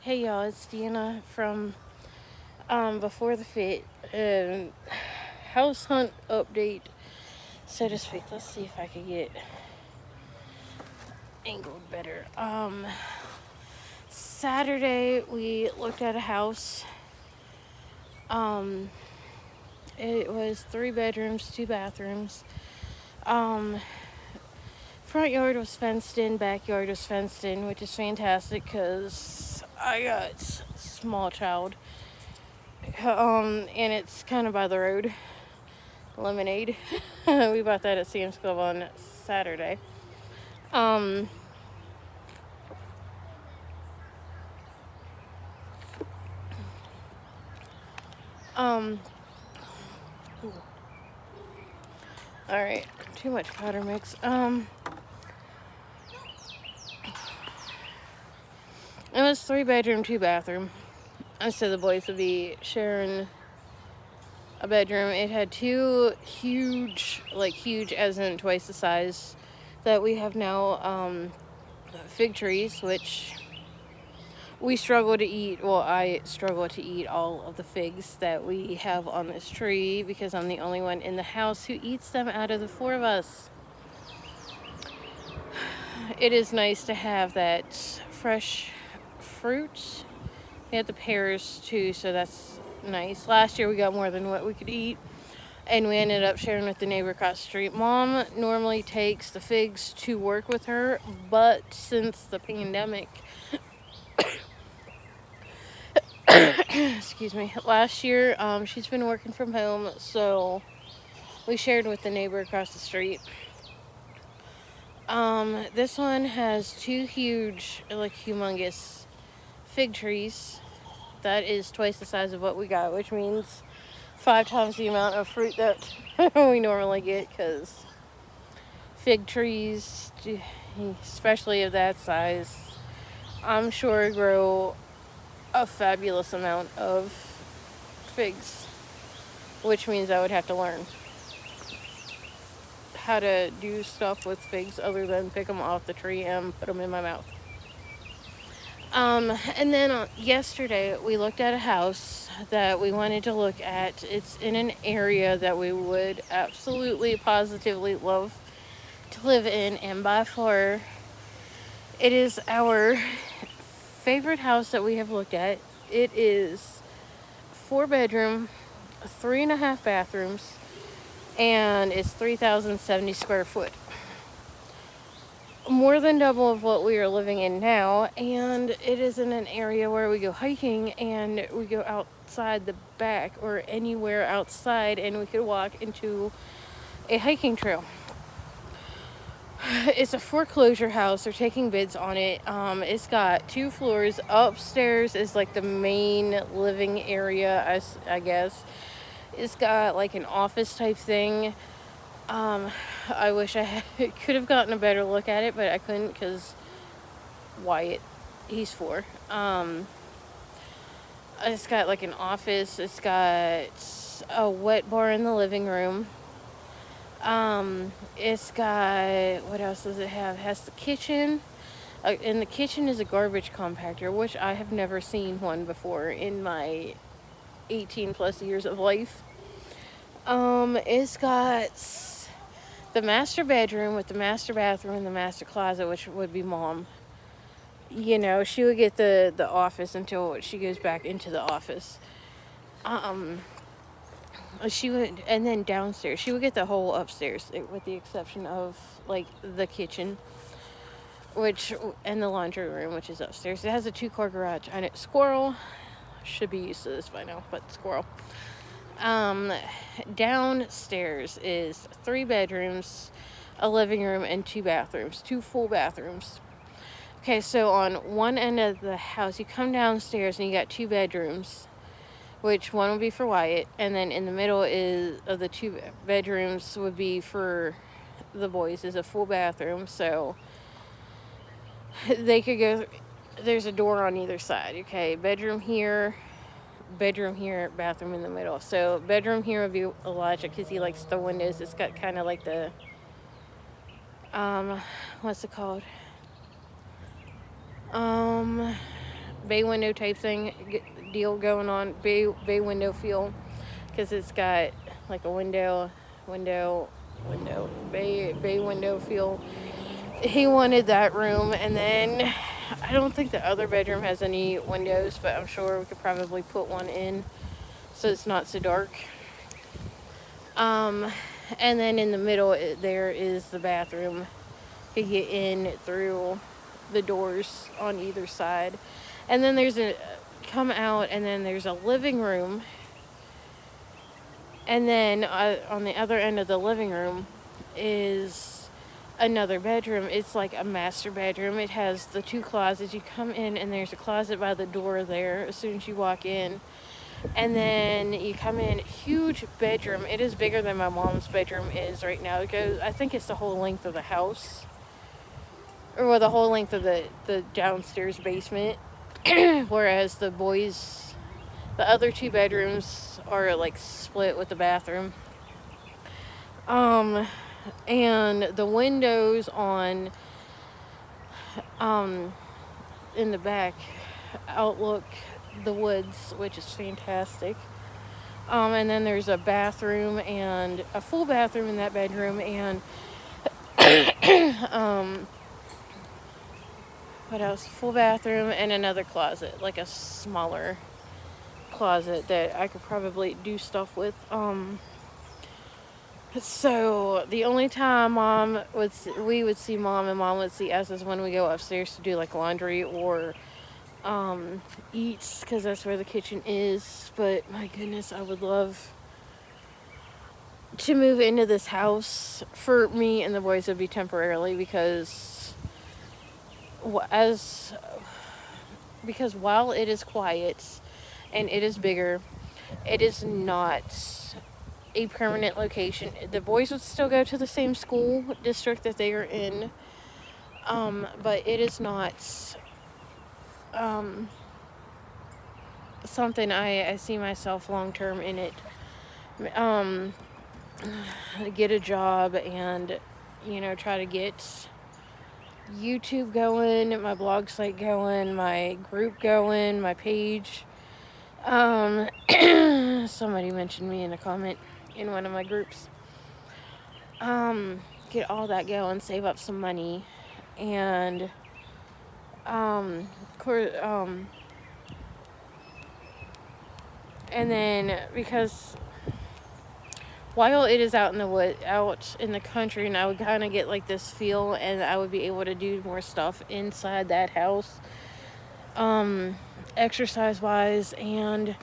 Hey y'all, it's Deanna from Before the Fit. House hunt update, so to speak. Let's see if I can get angled better. Saturday we looked at a house. Um, it was 3 bedrooms, 2 bathrooms. Um, Front yard was fenced in, backyard was fenced in, which is fantastic because I got small child. And it's kind of by the road. Lemonade. We bought that at Sam's Club on Saturday. Um, um, all right, too much powder mix. It was 3 bedroom, 2 bathroom. I said the boys would be sharing a bedroom. It had two huge as in twice the size that we have now, fig trees, which we struggle to eat. Well, I struggle to eat all of the figs that we have on this tree because I'm the only one in the house who eats them out of the four of us. It is nice to have that fresh fruit. We had the pears too, so that's nice. Last year we got more than what we could eat, and we ended up sharing with the neighbor across the street. Mom normally takes the figs to work with her, but since the pandemic, excuse me, last year, she's been working from home, so we shared with the neighbor across the street. This one has two huge, humongous fig trees. That is twice the size of what we got, which means 5 times the amount of fruit that we normally get, because fig trees, especially of that size, I'm sure grow a fabulous amount of figs, which means I would have to learn how to do stuff with figs other than pick them off the tree and put them in my mouth. And then yesterday we looked at a house that we wanted to look at. It's in an area that we would absolutely, positively love to live in, and by far, it is our favorite house that we have looked at. It is 4 bedroom, 3.5 bathrooms, and it's 3,070 square foot. More than double of what we are living in now, and it is in an area where we go hiking and we go outside the back or anywhere outside, and we could walk into a hiking trail. It's a foreclosure house. They're taking bids on it. It's got 2 floors. Upstairs is like the main living area, I guess. It's got like an office type thing. I wish could have gotten a better look at it, but I couldn't because Wyatt, he's 4. It's got like an office. It's got a wet bar in the living room. It's got, what else does it have? It has the kitchen. And the kitchen is a garbage compactor, which I have never seen one before in my 18 plus years of life. It's got the master bedroom with the master bathroom and the master closet, which would be Mom. You know, she would get the office until she goes back into the office. She would, and then downstairs, she would get the whole upstairs, with the exception of, like, the kitchen, and the laundry room, which is upstairs. It has a 2-car garage, and Squirrel should be used to this by now, but Squirrel. Downstairs is 3 bedrooms, a living room, and 2 bathrooms, 2 full bathrooms. Okay, so on one end of the house, you come downstairs and you got 2 bedrooms, which one would be for Wyatt, and then in the middle of the 2 bedrooms would be for the boys, is a full bathroom, so they could go, there's a door on either side, okay, bedroom here, bathroom in the middle. So bedroom here would be Elijah because he likes the windows. It's got kind of like the, what's it called? bay window type deal going on, bay window feel, because it's got like a window, bay window feel. He wanted that room, and then I don't think the other bedroom has any windows, but I'm sure we could probably put one in so it's not so dark. Um, and then in the middle there is the bathroom. You get in through the doors on either side, and then there's a come out, and then there's a living room, and then on the other end of the living room is another bedroom. It's like a master bedroom. It has the 2 closets. You come in, and there's a closet by the door there as soon as you walk in. And then you come in, huge bedroom. It is bigger than my mom's bedroom is right now. It goes, I think it's the whole length of the house. Or well, the whole length of the downstairs basement. Whereas the other 2 bedrooms are like split with the bathroom. And the windows on in the back outlook the woods, which is fantastic. And then there's a bathroom, and a full bathroom in that bedroom, and what else? Full bathroom and another closet, like a smaller closet that I could probably do stuff with. So the only time we would see mom and mom would see us is when we go upstairs to do like laundry or eats, because that's where the kitchen is. But my goodness, I would love to move into this house. For me and the boys, would be temporarily, because while it is quiet and it is bigger, it is not a permanent location. The boys would still go to the same school district that they are in, but it is not something I see myself long term in it. Get a job and try to get YouTube going, my blog site going, my group going, my page. Somebody mentioned me in a comment in one of my groups. Get all that going, save up some money, and and then, because while it is out in the country, and I would kind of get like this feel, and I would be able to do more stuff inside that house, exercise wise, and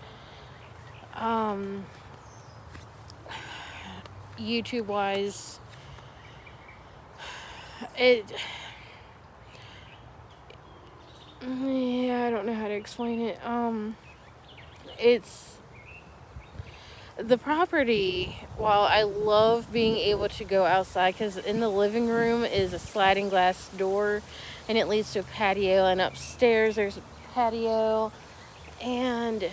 YouTube wise. I don't know how to explain it. It's the property. While I love being able to go outside, because in the living room is a sliding glass door, and it leads to a patio, and upstairs there's a patio, and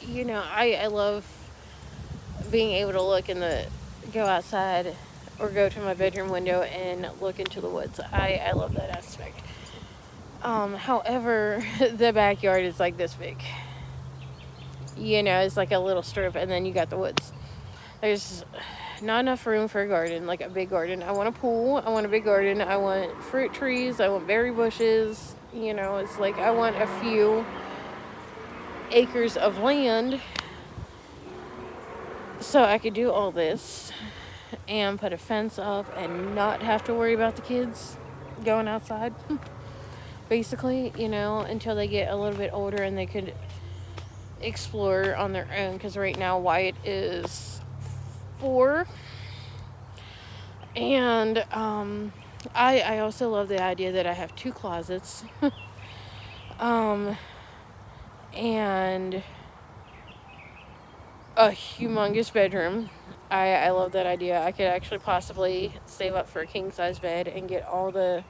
I love being able to go outside or go to my bedroom window and look into the woods. I love that aspect. However, the backyard is like this big. It's like a little strip, and then you got the woods. There's not enough room for a garden, like a big garden. I want a pool. I want a big garden. I want fruit trees. I want berry bushes. It's like I want a few acres of land so I could do all this and put a fence up and not have to worry about the kids going outside. Basically, until they get a little bit older and they could explore on their own, because right now Wyatt is 4, and I also love the idea that I have 2 closets and a humongous bedroom. I love that idea. I could actually possibly save up for a king size bed and get all the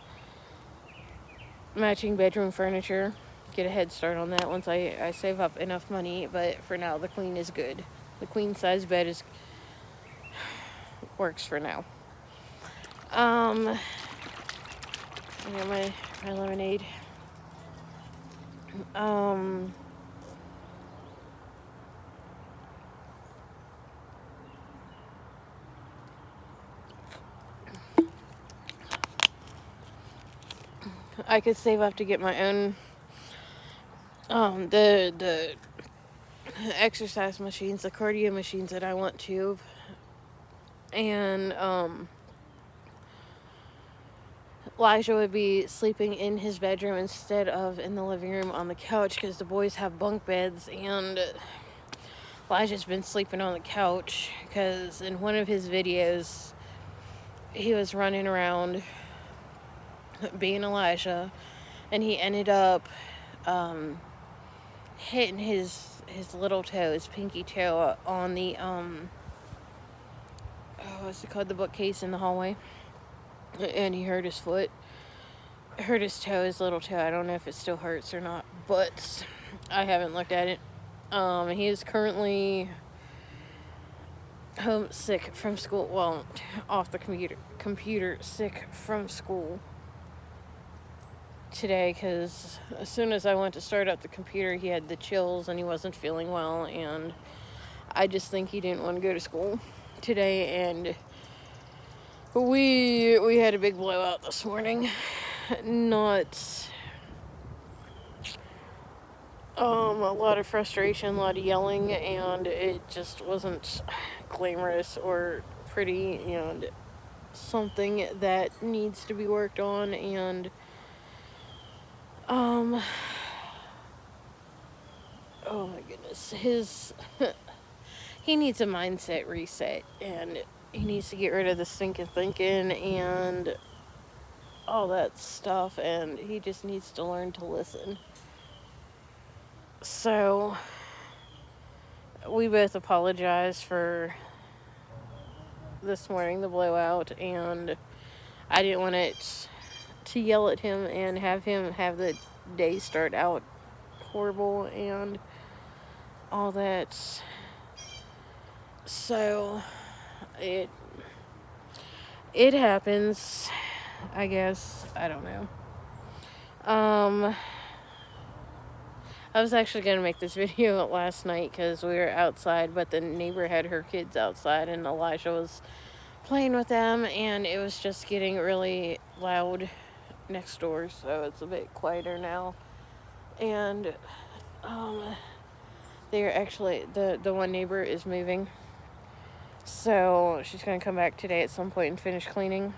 matching bedroom furniture. Get a head start on that once I save up enough money. But for now, the queen is good. The queen size bed works for now. I got my lemonade. Um, I could save up to get my own the exercise machines, the cardio machines that I want to, and Elijah would be sleeping in his bedroom instead of in the living room on the couch because the boys have bunk beds, and Elijah's been sleeping on the couch because in one of his videos he was running around being Elijah, and he ended up hitting his little toe, his pinky toe, on the what's it called, the bookcase in the hallway, and he hurt his foot, hurt his toe, his little toe. I don't know if it still hurts or not, but I haven't looked at it. He is currently homesick from school. Well, off the computer sick from school today because as soon as I went to start up the computer, he had the chills and he wasn't feeling well, and I just think he didn't want to go to school today. And we had a big blowout this morning. Not a lot of frustration, a lot of yelling, and it just wasn't glamorous or pretty, and something that needs to be worked on. And oh my goodness, he needs a mindset reset, and he needs to get rid of the stinking thinking and all that stuff, and he just needs to learn to listen. So we both apologize for this morning, the blowout, and I didn't want it to yell at him and have him have the day start out horrible and all that. So it happens, I guess. I don't know. I was actually going to make this video last night because we were outside, but the neighbor had her kids outside and Elijah was playing with them, and it was just getting really loud next door, so it's a bit quieter now. And they're actually, the one neighbor is moving, so she's going to come back today at some point and finish cleaning.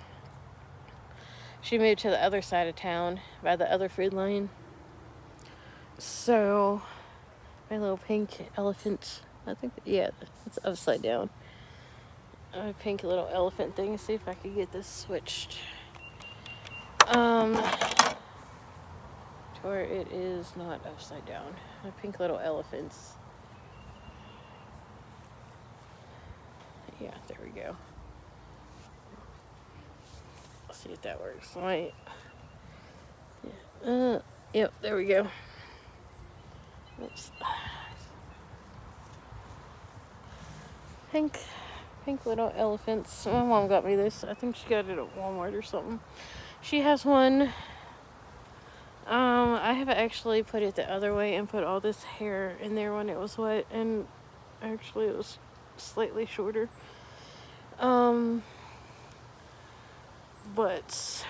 She moved to the other side of town by the other food line. So my little pink elephant, I think, yeah, it's upside down. My pink little elephant thing. See if I could get this switched. To where it is not upside down. My pink little elephants. Yeah, there we go. Let's see if that works. Right. Yeah. Yep, there we go. Oops. Pink little elephants. My mom got me this. I think she got it at Walmart or something. She has one. I have actually put it the other way and put all this hair in there when it was wet, and actually it was slightly shorter. But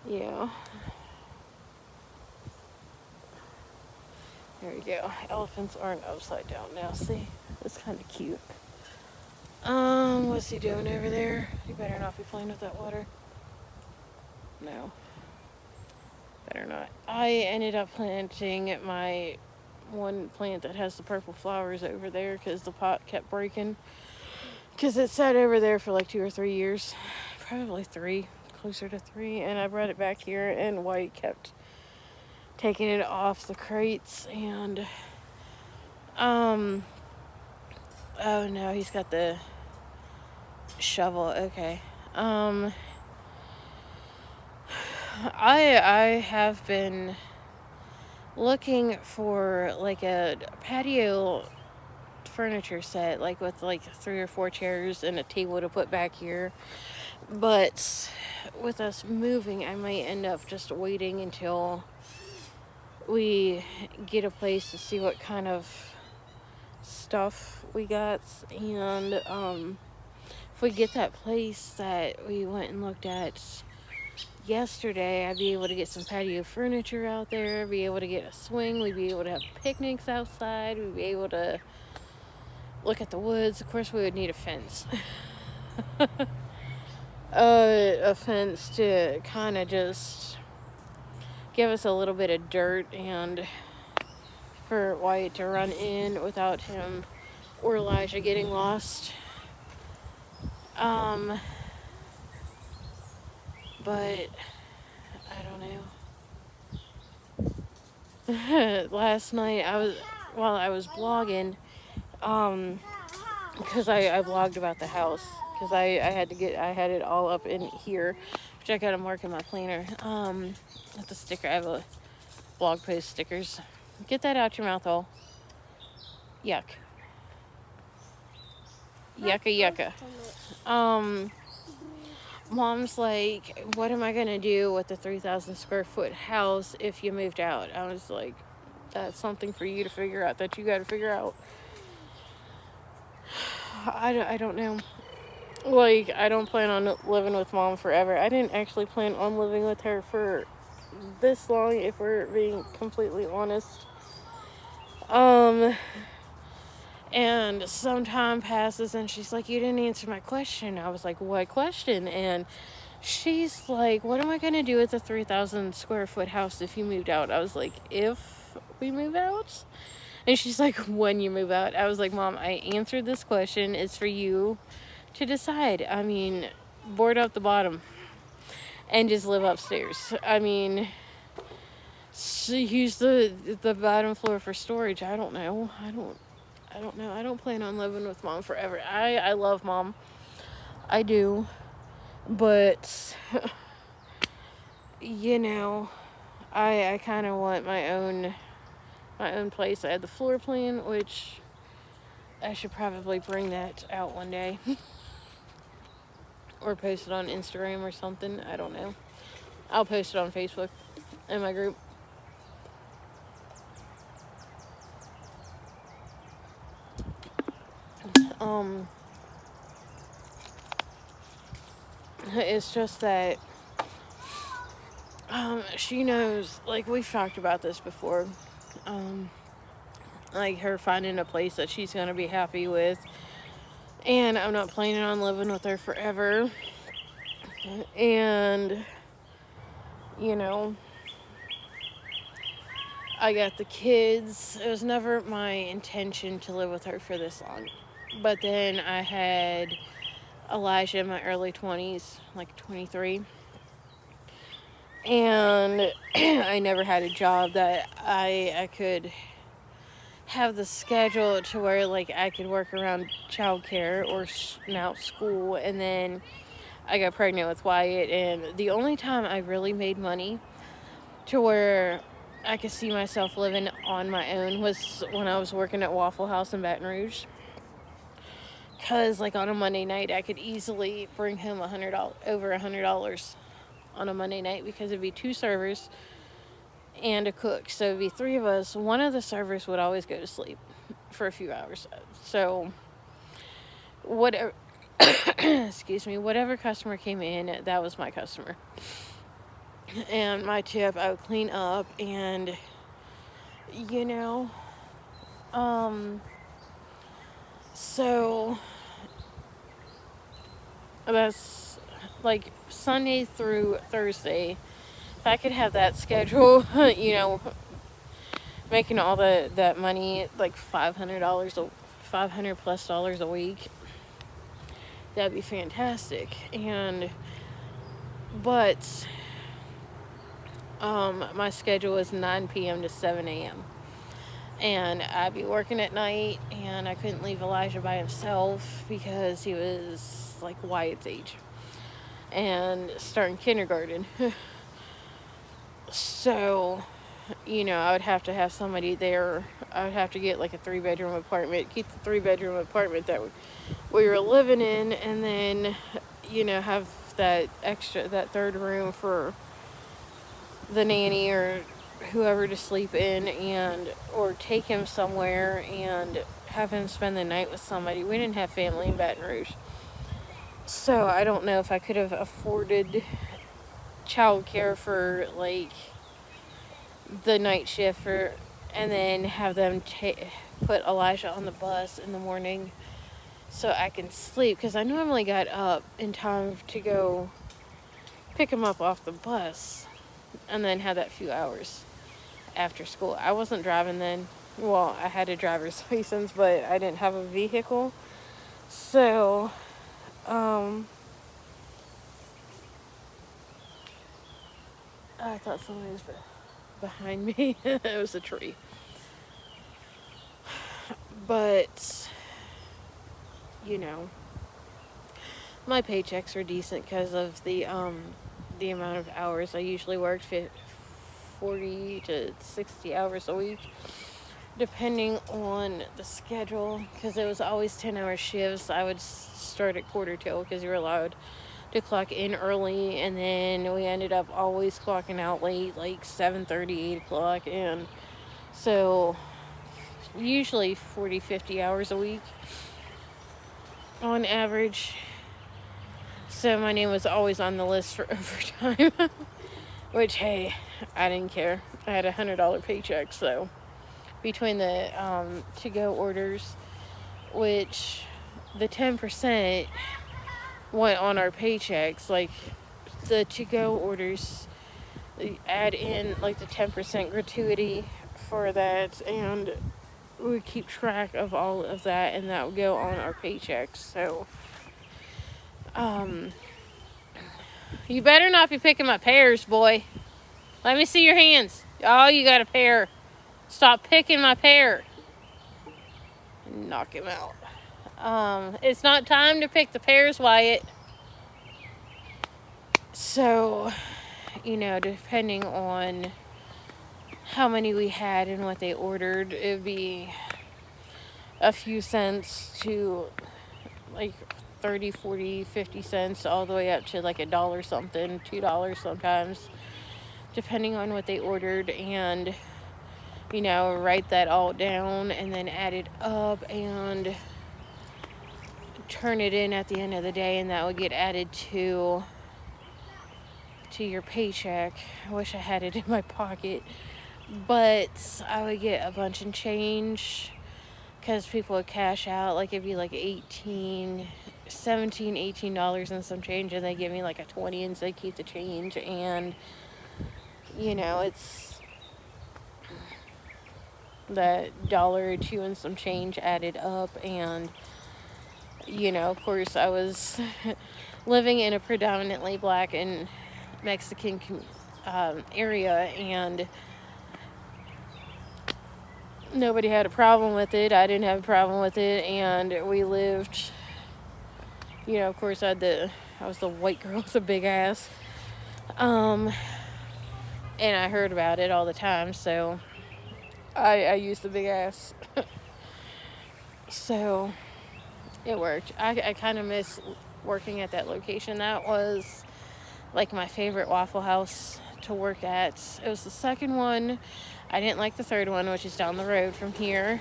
yeah. There we go. Elephants aren't upside down now. See? It's kind of cute. What's he doing over there? You better not be playing with that water. No. Better not. I ended up planting my one plant that has the purple flowers over there because the pot kept breaking. Because it sat over there for like 2 or 3 years. Probably 3. Closer to 3. And I brought it back here, and White kept taking it off the crates, and oh no, he's got the shovel. Okay. I have been looking for like a patio furniture set, like with like 3 or 4 chairs and a table to put back here, But with us moving, I might end up just waiting until we get a place to see what kind of stuff we got. And if we get that place that we went and looked at yesterday, I'd be able to get some patio furniture out there, be able to get a swing, we'd be able to have picnics outside, we'd be able to look at the woods. Of course, we would need a fence. A fence to kind of just give us a little bit of dirt and for Wyatt to run in without him or Elijah getting lost. But I don't know. Last night while I was blogging, because I blogged about the house, because I had it all up in here, which I gotta mark in my planner. With the sticker, I have a blog post stickers. Get that out your mouth hole. Yuck. Yucca. Mom's like, what am I gonna do with the 3,000 square foot house if you moved out? I was like, that's something for you to figure out, that you gotta figure out. I don't know. Like, I don't plan on living with Mom forever. I didn't actually plan on living with her for this long, if we're being completely honest. And some time passes and she's like, you didn't answer my question. I was like, what question? And she's like, what am I going to do with the 3,000 square foot house if you moved out? I was like, if we move out? And she's like, when you move out? I was like, Mom, I answered this question. It's for you to decide. I mean, board up the bottom and just live upstairs. I mean, use the bottom floor for storage. I don't know. I don't plan on living with Mom forever. I love Mom. I do. But, you know, I kind of want my own place. I had the floor plan, which I should probably bring that out one day. Or post it on Instagram or something. I don't know. I'll post it on Facebook in my group. It's just that she knows, like, we've talked about this before, like her finding a place that she's gonna be happy with, and I'm not planning on living with her forever. And you know, I got the kids. It was never my intention to live with her for this long, but then I had Elijah in my early 20s, like 23, and I never had a job that I could have the schedule to where, like, I could work around childcare or now school. And then I got pregnant with Wyatt, and the only time I really made money to where I could see myself living on my own was when I was working at Waffle House in Baton Rouge. Because, like, on a Monday night, I could easily bring home over $100 on a Monday night, because it'd be 2 servers and a cook. So it'd be 3 of us. One of the servers would always go to sleep for a few hours. So whatever, excuse me, whatever customer came in, that was my customer. And my tip, I would clean up, and, you know, so that's like Sunday through Thursday. If I could have that schedule, you know, making all that money, like $500 plus a week, that'd be fantastic. But my schedule is 9 p.m. to 7 a.m. and I'd be working at night, and I couldn't leave Elijah by himself because he was like Wyatt's age and starting kindergarten. So, you know, I would have to have somebody there. I would have to get like a 3-bedroom apartment, keep the 3-bedroom apartment that we were living in, and then, you know, have that third room for the nanny or whoever to sleep in, and or take him somewhere and have him spend the night with somebody. We didn't have family in Baton Rouge. So I don't know if I could have afforded childcare for like the night shift and then have them put Elijah on the bus in the morning so I can sleep, because I normally got up in time to go pick him up off the bus and then have that few hours after school. I wasn't driving then. Well, I had a driver's license, but I didn't have a vehicle. So, I thought somebody was behind me. It was a tree. But, you know, my paychecks are decent because of the amount of hours I usually worked, 40 to 60 hours a week, depending on the schedule, because it was always 10-hour shifts. I would start at 1:45 because you were allowed to clock in early, and then we ended up always clocking out late, like 7:30, 8 o'clock, and so usually 40, 50 hours a week on average. So my name was always on the list for overtime, which, hey, I didn't care. I had a $100 paycheck, so between the to-go orders, which the 10% went on our paychecks, like the to-go orders add in like the 10% gratuity for that, and we would keep track of all of that, and that would go on our paychecks. So you better not be picking my pears, boy. Let me see your hands. Oh, you got a pear. Stop picking my pear. Knock him out. It's not time to pick the pears, Wyatt. So, you know, depending on how many we had and what they ordered, it would be a few cents to like 30, 40, 50 cents, all the way up to like $1 something, $2 sometimes, depending on what they ordered. And, you know, write that all down and then add it up and turn it in at the end of the day, and that would get added to your paycheck. I wish I had it in my pocket, but I would get a bunch of change because people would cash out. Like, it'd be like $17, $18 and some change, and they give me like a 20 and say keep the change. And, you know, it's that dollar or two and some change added up. And, you know, of course, I was living in a predominantly black and Mexican area, and nobody had a problem with it. I didn't have a problem with it, and we lived, you know, of course, I was the white girl with a big ass, and I heard about it all the time, so I used the big ass. So it worked. I kind of miss working at that location. That was like my favorite Waffle House to work at. It was the second one. I didn't like the third one, which is down the road from here.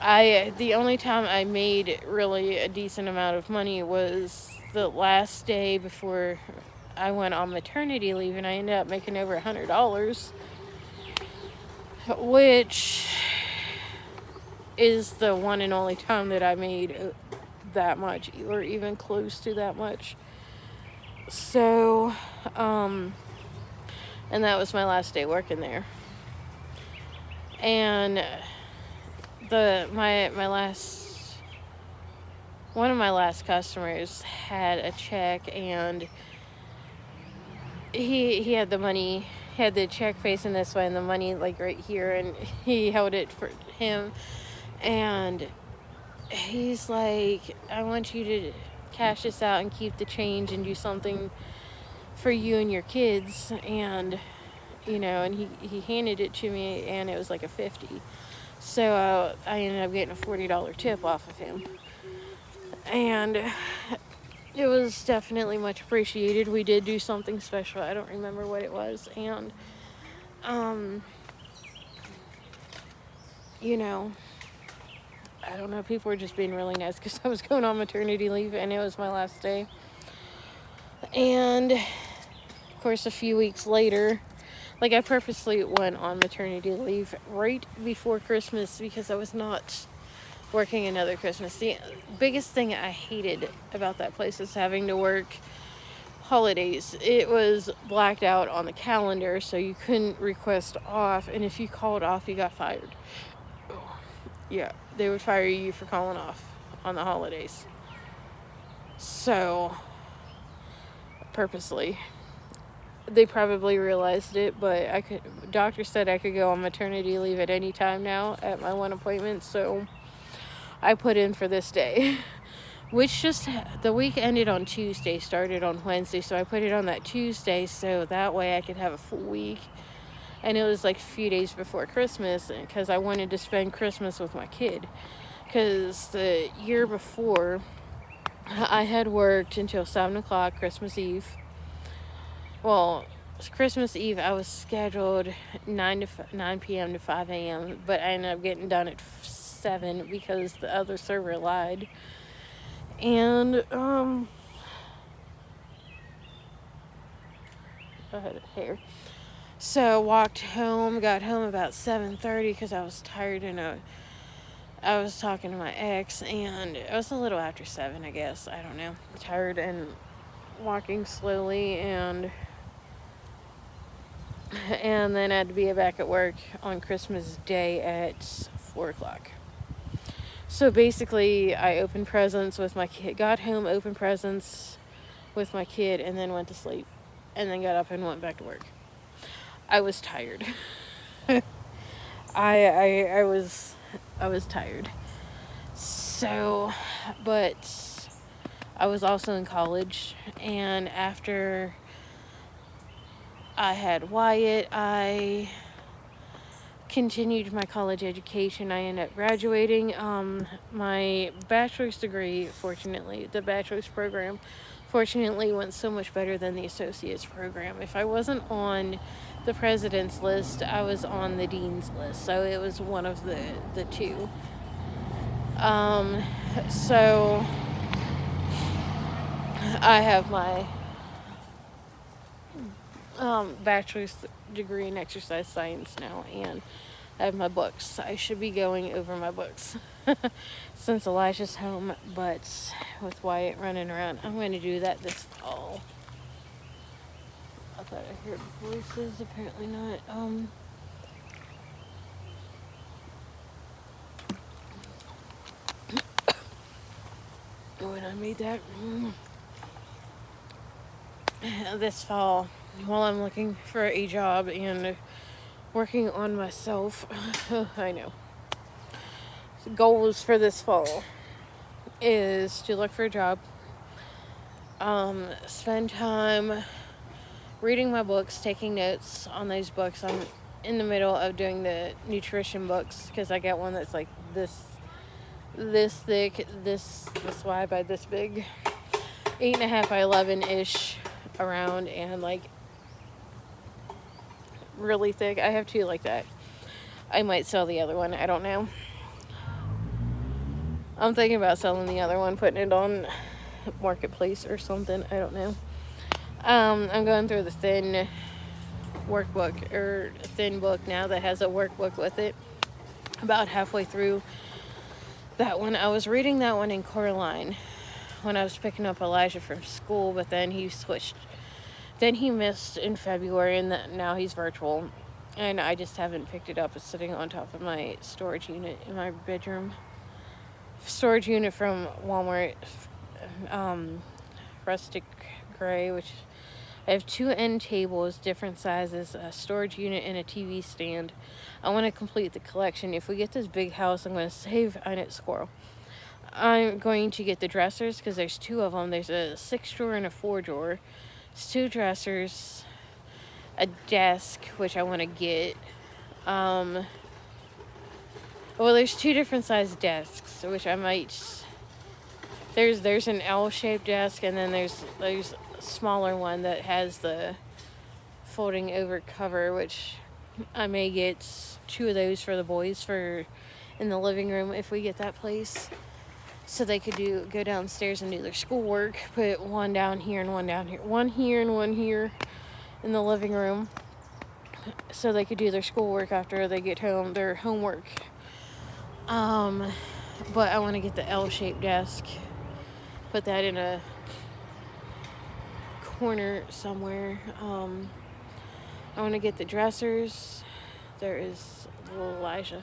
The only time I made really a decent amount of money was the last day before I went on maternity leave, and I ended up making over $100, which is the one and only time that I made that much, or even close to that much. So, and that was my last day working there. And one of my last customers had a check, and he had the money, had the check facing this way and the money like right here, and he held it for him, and he's like, I want you to cash this out and keep the change and do something for you and your kids. And, you know, and he handed it to me, and it was like a 50. So I ended up getting a $40 tip off of him. And it was definitely much appreciated. We did do something special. I don't remember what it was. And, um, you know, I don't know. People were just being really nice because I was going on maternity leave and it was my last day. And, of course, a few weeks later, like, I purposely went on maternity leave right before Christmas because I was not working another Christmas. The biggest thing I hated about that place is having to work holidays. It was blacked out on the calendar, so you couldn't request off, and if you called off, you got fired. Yeah, they would fire you for calling off on the holidays. So, purposely. They probably realized it, but doctor said I could go on maternity leave at any time now at my one appointment, so I put in for this day. Which the week ended on Tuesday, started on Wednesday, so I put it on that Tuesday so that way I could have a full week. And it was like a few days before Christmas because I wanted to spend Christmas with my kid. Because the year before, I had worked until 7 o'clock Christmas Eve. Well, Christmas Eve I was scheduled 9 p.m. to 5 a.m. But I ended up getting done at 7 because the other server lied. And, I had hair. So, walked home, got home about 7:30 because I was tired and I was talking to my ex, and it was a little after 7, I guess. I don't know. Tired and walking slowly, and then I had to be back at work on Christmas Day at 4 o'clock. So basically, I opened presents with my kid, got home, opened presents with my kid, and then went to sleep. And then got up and went back to work. I was tired. I was tired. So, but I was also in college, and after I had Wyatt, I continued my college education. I ended up graduating my bachelor's degree. Fortunately, the bachelor's program fortunately went so much better than the associate's program. If I wasn't on the president's list, I was on the dean's list, so it was one of the two. So I have my bachelor's degree in exercise science now, and I have my books. I should be going over my books since Elijah's home, but with Wyatt running around, I'm going to do that this fall. I thought I heard voices, apparently not. When I made that this fall, while I'm looking for a job and working on myself, I know. Goals for this fall is to look for a job, spend time reading my books, taking notes on those books. I'm in the middle of doing the nutrition books because I got one that's like this thick, this wide by this big, 8.5 by 11-ish around, and like really thick. I have two like that. I might sell the other one, I don't know. I'm thinking about selling the other one, putting it on Marketplace or something, I don't know. I'm going through the thin workbook, or thin book now that has a workbook with it. About halfway through that one. I was reading that one in Coraline when I was picking up Elijah from school, but then he switched. Then he missed in February, and now he's virtual. And I just haven't picked it up. It's sitting on top of my storage unit in my bedroom. Storage unit from Walmart, rustic gray, which I have 2 end tables, different sizes, a storage unit, and a TV stand. I want to complete the collection. If we get this big house, I'm going to save I Knit Squirrel. I'm going to get the dressers because there's 2 of them. There's a 6-drawer and a 4-drawer. It's 2 dressers, a desk, which I want to get. Well, there's 2 different size desks, which I might There's an L-shaped desk, and then there's a smaller one that has the folding over cover, which I may get 2 of those for the boys for in the living room if we get that place, so they could go downstairs and do their schoolwork. Put one down here and one down here, one here and one here in the living room, so they could do their schoolwork after they get home, their homework. But I want to get the L-shaped desk, put that in a corner somewhere. I want to get the dressers. There is little Elijah.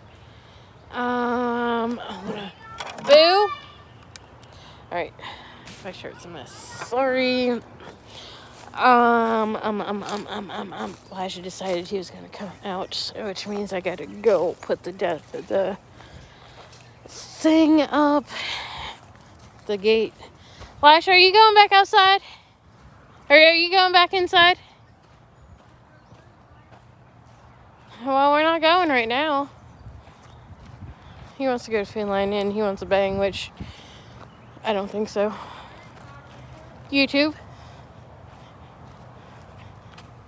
Boo! Alright. My shirt's a mess. Sorry. Elijah decided he was going to come out, which means I got to go put the thing up. The gate. Elijah, are you going back outside? Or are you going back inside? Well, we're not going right now. He wants to go to Food Line and he wants a bang, which I don't think so. YouTube?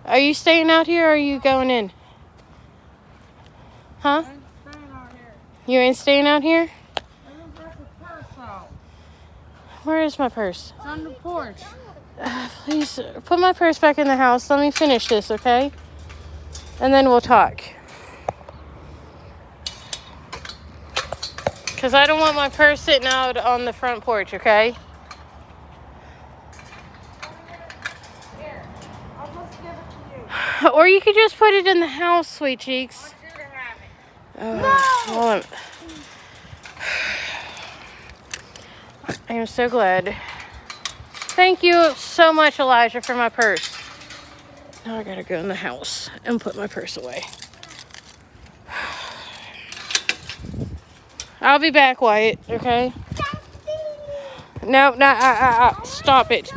Are you staying out here or are you going in? Huh? I'm staying out here. You ain't staying out here? I just got the purse out. Where is my purse? It's on the porch. Please put my purse back in the house. Let me finish this, okay? And then we'll talk. Because I don't want my purse sitting out on the front porch, okay? Here, I'll just give it to you. Or you could just put it in the house, sweet cheeks. I want you to have it. No! Well, I am so glad. Thank you so much, Elijah, for my purse. Now I gotta go in the house and put my purse away. I'll be back, Wyatt, okay? No, stop it.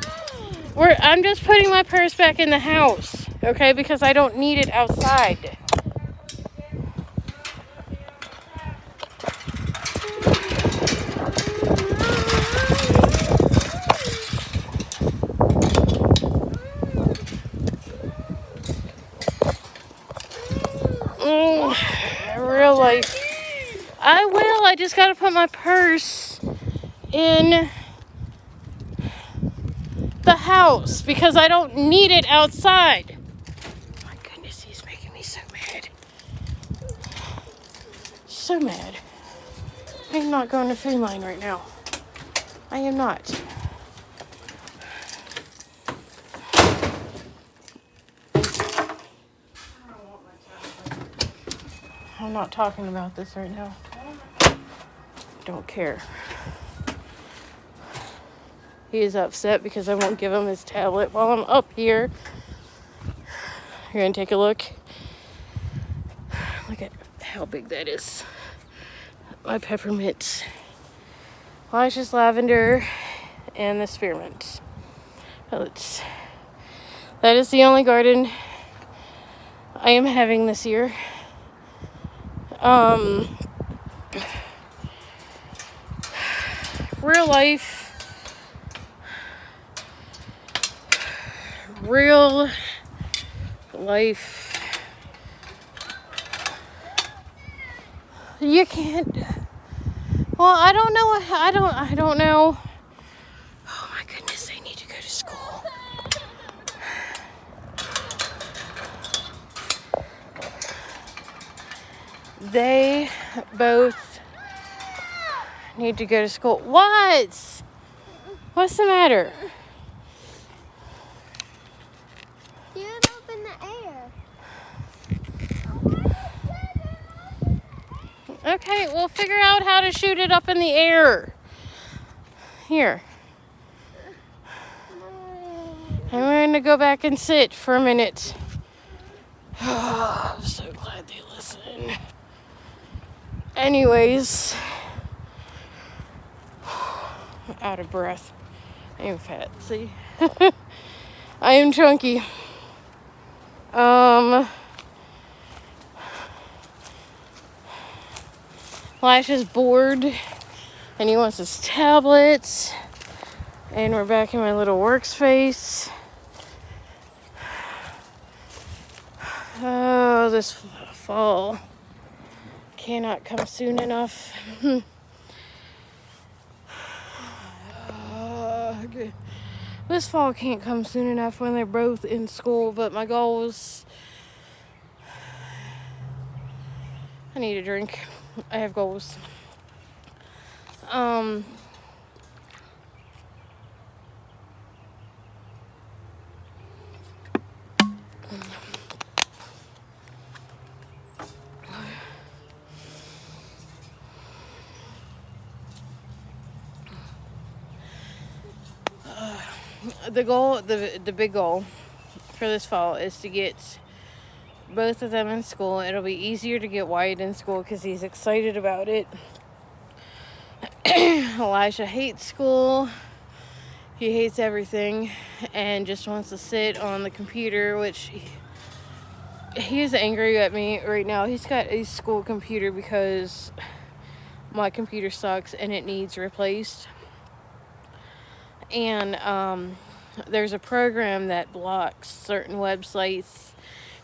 I'm just putting my purse back in the house, okay? Because I don't need it outside. Real life. I will. I just gotta put my purse in the house because I don't need it outside. My goodness, he's making me so mad. So mad. I'm not going to Food Line right now. I am not. I'm not talking about this right now. Don't care. He is upset because I won't give him his tablet while I'm up here. You're gonna take a look. Look at how big that is. My peppermint. Elijah's lavender and the spearmint. That is the only garden I am having this year. Real life, you can't, well, I don't know. Oh my goodness, I need to go to school. They both need to go to school. What? What's the matter? Shoot it up in the air. Okay, we'll figure out how to shoot it up in the air. Here. I'm going to go back and sit for a minute. Oh, I'm so glad they listen. Anyways, I'm out of breath. I am fat, see? I am chunky. Elijah's bored and he wants his tablets. And we're back in my little workspace. Oh, this fall cannot come soon enough. This fall can't come soon enough when they're both in school, but my goal was... I need a drink. I have goals. The big goal for this fall is to get both of them in school. It'll be easier to get Wyatt in school because he's excited about it. Elijah hates school. He hates everything and just wants to sit on the computer, which he is angry at me right now. He's got a school computer because my computer sucks and it needs replaced. And there's a program that blocks certain websites.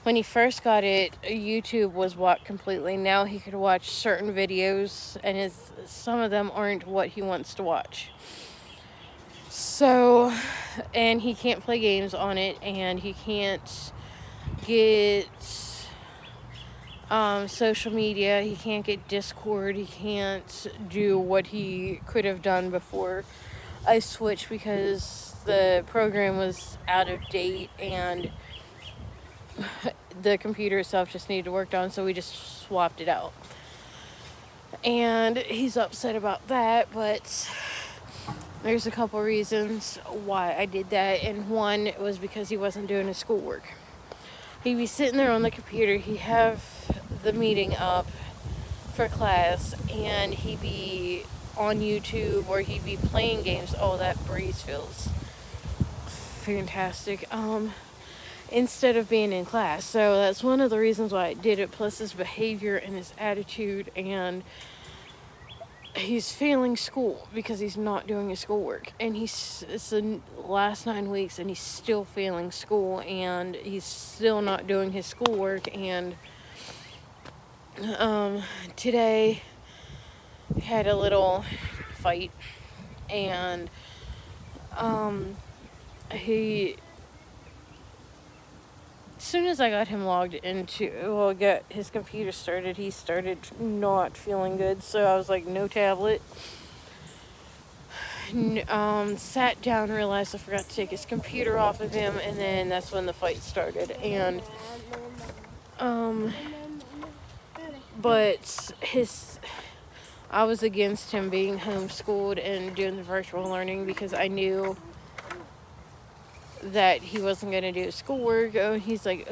When he first got it, YouTube was blocked completely. Now he could watch certain videos, and some of them aren't what he wants to watch. So, and he can't play games on it, and he can't get social media. He can't get Discord. He can't do what he could have done before I switched, because the program was out of date and the computer itself just needed worked on, so we just swapped it out. And he's upset about that, but there's a couple reasons why I did that, and one was because he wasn't doing his schoolwork. He'd be sitting there on the computer, he'd have the meeting up for class, and he'd be on YouTube or he'd be playing games. Oh, that breeze feels fantastic. Instead of being in class. So that's one of the reasons why I did it, plus his behavior and his attitude, and he's failing school because he's not doing his schoolwork, and it's the last 9 weeks and he's still failing school, and he's still not doing his schoolwork. And today we had a little fight, and as soon as I got him logged into, got his computer started, he started not feeling good. So I was like, no tablet. Sat down, realized I forgot to take his computer off of him, and then that's when the fight started. And but I was against him being homeschooled and doing the virtual learning because I knew that he wasn't going to do his schoolwork. Oh, he's like,